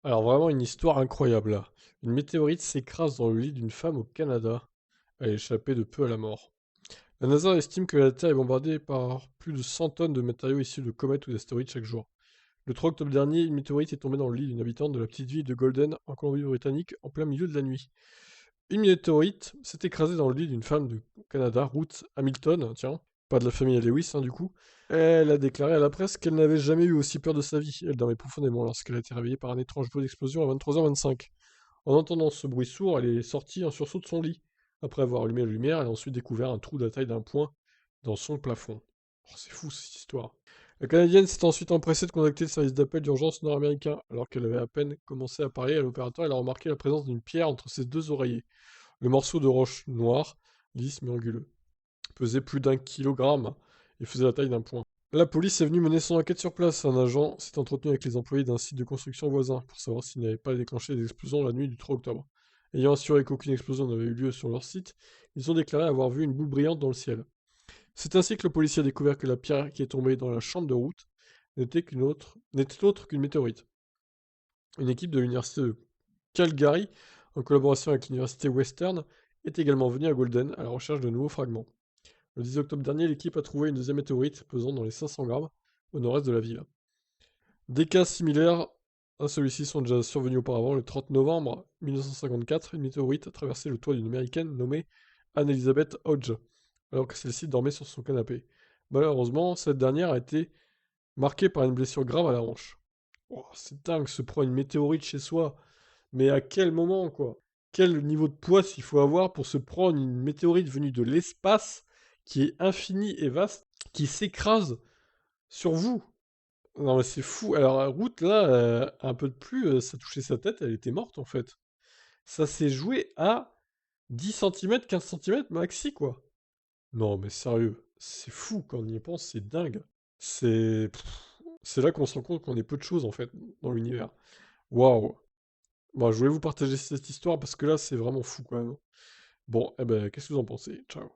Alors vraiment une histoire incroyable là. Une météorite s'écrase dans le lit d'une femme au Canada. Elle a échappé de peu à la mort. La NASA estime que la Terre est bombardée par plus de 100 tonnes de matériaux issus de comètes ou d'astéroïdes chaque jour. Le 3 octobre dernier, une météorite est tombée dans le lit d'une habitante de la petite ville de Golden, en Colombie-Britannique, en plein milieu de la nuit. Une météorite s'est écrasée dans le lit d'une femme du Canada, Ruth Hamilton, tiens, pas de la famille Lewis du coup. Elle a déclaré à la presse qu'elle n'avait jamais eu aussi peur de sa vie. Elle dormait profondément lorsqu'elle a été réveillée par un étrange bruit d'explosion à 23h25. En entendant ce bruit sourd, elle est sortie en sursaut de son lit. Après avoir allumé la lumière, elle a ensuite découvert un trou de la taille d'un poing dans son plafond. Oh, c'est fou cette histoire. La Canadienne s'est ensuite empressée de contacter le service d'appel d'urgence nord-américain. Alors qu'elle avait à peine commencé à parler à l'opérateur, elle a remarqué la présence d'une pierre entre ses deux oreillers. Le morceau de roche noir, lisse mais anguleux, pesait plus d'1 kilogramme et faisait la taille d'un poing. La police est venue mener son enquête sur place. Un agent s'est entretenu avec les employés d'un site de construction voisin pour savoir s'ils n'avaient pas déclenché des explosions la nuit du 3 octobre. Ayant assuré qu'aucune explosion n'avait eu lieu sur leur site, ils ont déclaré avoir vu une boule brillante dans le ciel. C'est ainsi que le policier a découvert que la pierre qui est tombée dans la chambre de route n'était autre qu'une météorite. Une équipe de l'université de Calgary, en collaboration avec l'université Western, est également venue à Golden à la recherche de nouveaux fragments. Le 10 octobre dernier, l'équipe a trouvé une deuxième météorite pesant dans les 500 grammes au nord-est de la ville. Des cas similaires à celui-ci sont déjà survenus auparavant. Le 30 novembre 1954, une météorite a traversé le toit d'une américaine nommée Anne-Elizabeth Hodge, alors que celle-ci dormait sur son canapé. Malheureusement, cette dernière a été marquée par une blessure grave à la hanche. Oh, c'est dingue, se prendre une météorite chez soi. Mais à quel moment, quoi? Quel niveau de poids il faut avoir pour se prendre une météorite venue de l'espace qui est infinie et vaste, qui s'écrase sur vous? Non, mais c'est fou. Alors, la route, là, un peu de plus, ça touchait sa tête, elle était morte, en fait. Ça s'est joué à 10 centimètres, 15 centimètres maxi, quoi. Non, mais sérieux, c'est fou quand on y pense, c'est dingue. C'est là qu'on se rend compte qu'on est peu de choses, en fait, dans l'univers. Waouh. Bon, je voulais vous partager cette histoire parce que là, c'est vraiment fou, quand même. Bon, eh ben, qu'est-ce que vous en pensez? Ciao.